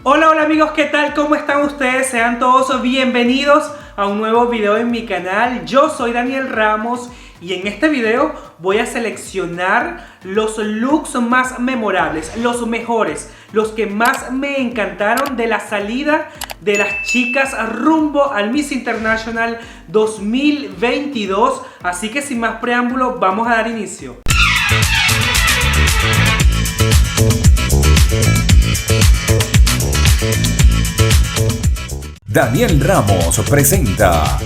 Hola, hola amigos, ¿qué tal? ¿Cómo están ustedes? Sean todos bienvenidos a un nuevo video en mi canal. Yo soy Daniel Ramos y en este video voy a seleccionar los looks más memorables, los mejores, los que más me encantaron de la salida de las chicas rumbo al Miss International 2022. Así que sin más preámbulo, vamos a dar inicio. Daniel Ramos presenta.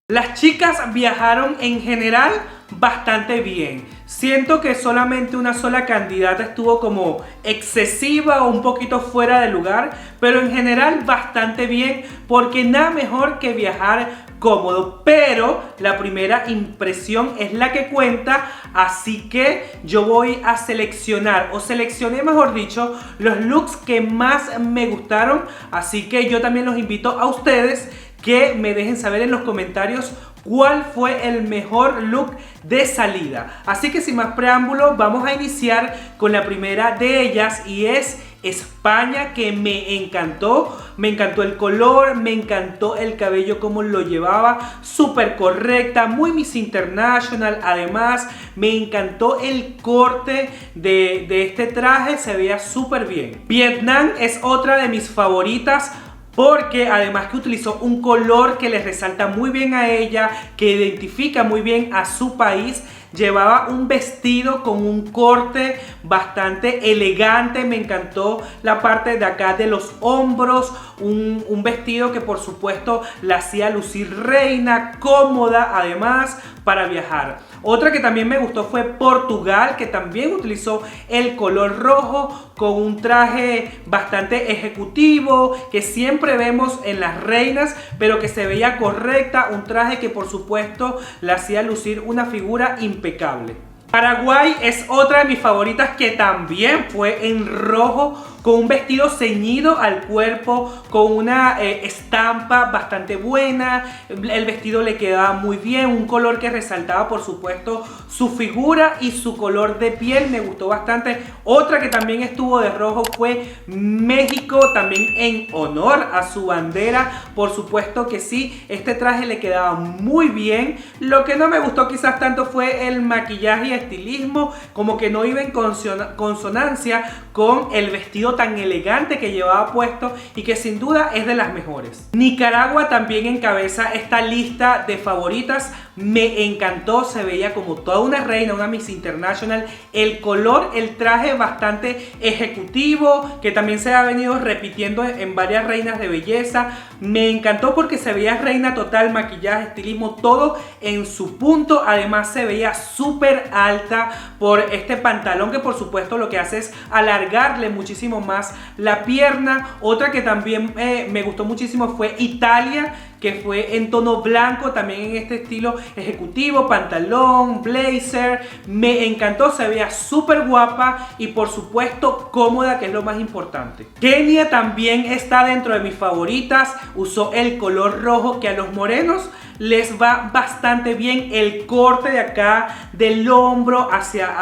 Las chicas viajaron en general bastante bien. Siento que solamente una sola candidata estuvo como excesiva o un poquito fuera de lugar, pero en general bastante bien, porque nada mejor que viajar cómodo. Pero la primera impresión es la que cuenta, así que yo voy a seleccionar, o seleccioné mejor dicho, los looks que más me gustaron. Así que yo también los invito a ustedes que me dejen saber en los comentarios cuál fue el mejor look de salida. Así que sin más preámbulo, vamos a iniciar con la primera de ellas, y es España, que me encantó. Me encantó el color, me encantó el cabello como lo llevaba, súper correcta, muy Miss International. Además me encantó el corte de este traje, se veía súper bien. Vietnam es otra de mis favoritas, porque además que utilizó un color que le resalta muy bien a ella, que identifica muy bien a su país. Llevaba un vestido con un corte bastante elegante. Me encantó la parte de acá de los hombros. Un vestido que por supuesto la hacía lucir reina, cómoda además para viajar. Otra que también me gustó fue Portugal, que también utilizó el color rojo con un traje bastante ejecutivo que siempre vemos en las reinas, pero que se veía correcta. Un traje que por supuesto la hacía lucir una figura impecable. Paraguay es otra de mis favoritas, que también fue en rojo, con un vestido ceñido al cuerpo, con una estampa bastante buena. El vestido le quedaba muy bien, un color que resaltaba por supuesto su figura y su color de piel. Me gustó bastante. Otra que también estuvo de rojo fue México, también en honor a su bandera. Por supuesto que sí, este traje le quedaba muy bien. Lo que no me gustó quizás tanto fue el maquillaje y estilismo, como que no iba en consonancia con el vestido tan elegante que llevaba puesto, y que sin duda es de las mejores. Nicaragua también encabeza esta lista de favoritas. Me encantó, se veía como toda una reina, una Miss International. El color, el traje bastante ejecutivo, que también se ha venido repitiendo en varias reinas de belleza. Me encantó porque se veía reina total, maquillaje, estilismo, todo en su punto. Además se veía súper alta por este pantalón, que por supuesto lo que hace es alargarle muchísimo más la pierna. Otra que también me gustó muchísimo fue Italia, que fue en tono blanco, también en este estilo ejecutivo, pantalón, blazer. Me encantó, se veía súper guapa y por supuesto cómoda, que es lo más importante. Kenia también está dentro de mis favoritas. Usó el color rojo, que a los morenos les va bastante bien. El corte de acá del hombro hacia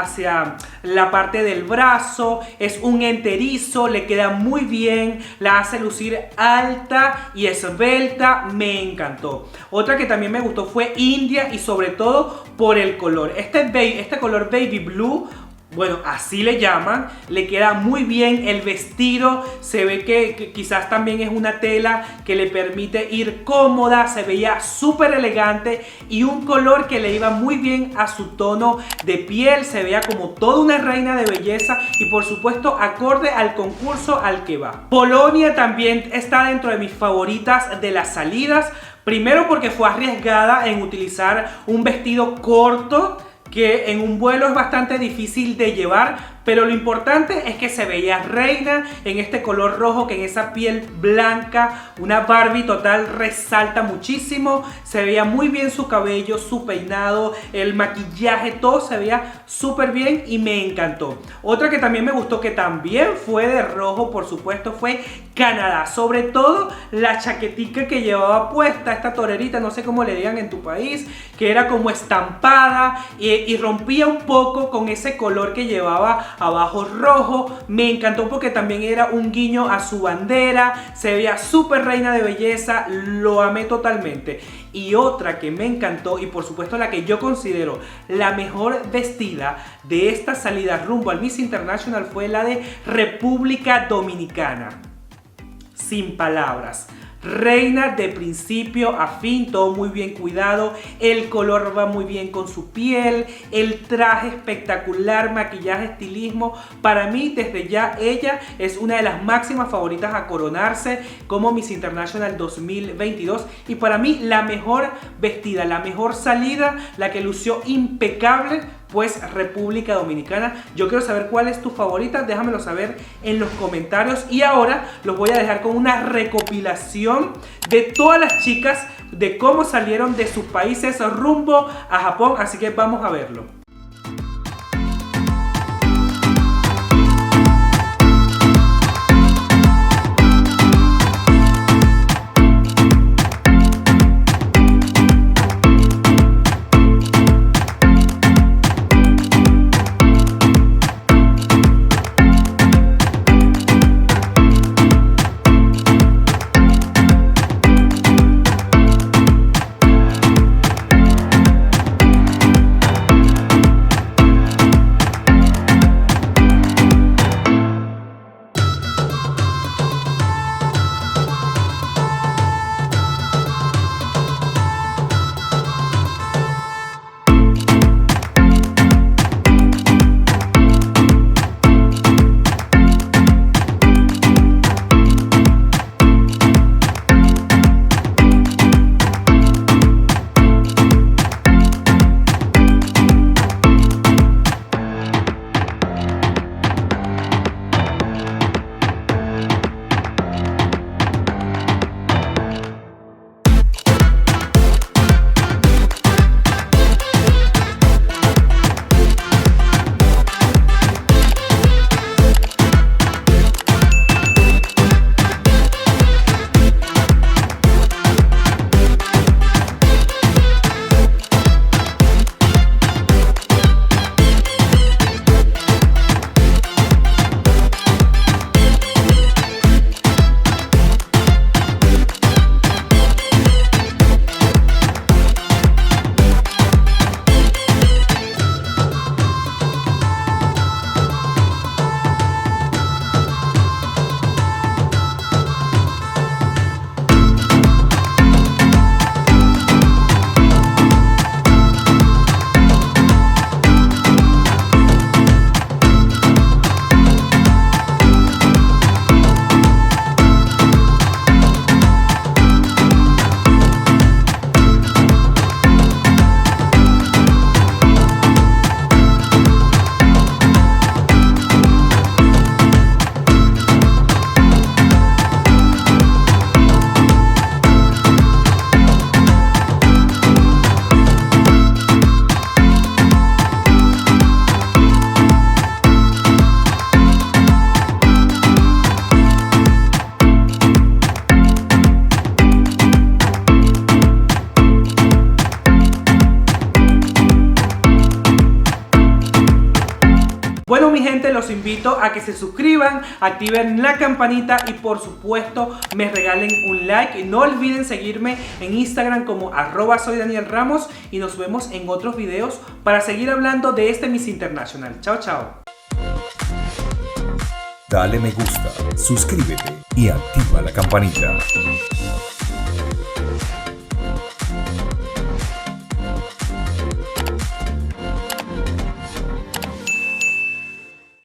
la parte del brazo es un enterizo, le queda muy bien, la hace lucir alta y esbelta. Me encantó. Otra que también me gustó fue India, y sobre todo por el color. Este color baby blue, bueno, así le llaman, le queda muy bien el vestido. Se ve que quizás también es una tela que le permite ir cómoda. Se veía súper elegante y un color que le iba muy bien a su tono de piel. Se veía como toda una reina de belleza y por supuesto acorde al concurso al que va. Polonia también está dentro de mis favoritas de las salidas. Primero porque fue arriesgada en utilizar un vestido corto, que en un vuelo es bastante difícil de llevar, pero lo importante es que se veía reina en este color rojo, que en esa piel blanca, una Barbie total, resalta muchísimo. Se veía muy bien su cabello, su peinado, el maquillaje, todo se veía súper bien y me encantó. Otra que también me gustó, que también fue de rojo, por supuesto, fue Canadá. Sobre todo la chaquetica que llevaba puesta, esta torerita, no sé cómo le digan en tu país, que era como estampada y rompía un poco con ese color que llevaba abajo rojo. Me encantó porque también era un guiño a su bandera. Se veía súper reina de belleza. Lo amé totalmente. Y otra que me encantó, y por supuesto la que yo considero la mejor vestida de esta salida rumbo al Miss International, fue la de República Dominicana. Sin palabras. Reina de principio a fin, todo muy bien cuidado, el color va muy bien con su piel, el traje espectacular, maquillaje, estilismo. Para mí desde ya ella es una de las máximas favoritas a coronarse como Miss International 2022, y para mí la mejor vestida, la mejor salida, la que lució impecable, pues República Dominicana. Yo quiero saber cuál es tu favorita, déjamelo saber en los comentarios. Y ahora los voy a dejar con una recopilación de todas las chicas, de cómo salieron de sus países rumbo a Japón, así que vamos a verlo. Bueno, mi gente, los invito a que se suscriban, activen la campanita y por supuesto me regalen un like. Y no olviden seguirme en Instagram como @soydanielramos, y nos vemos en otros videos para seguir hablando de este Miss International. Chao, chao. Dale me gusta, suscríbete y activa la campanita.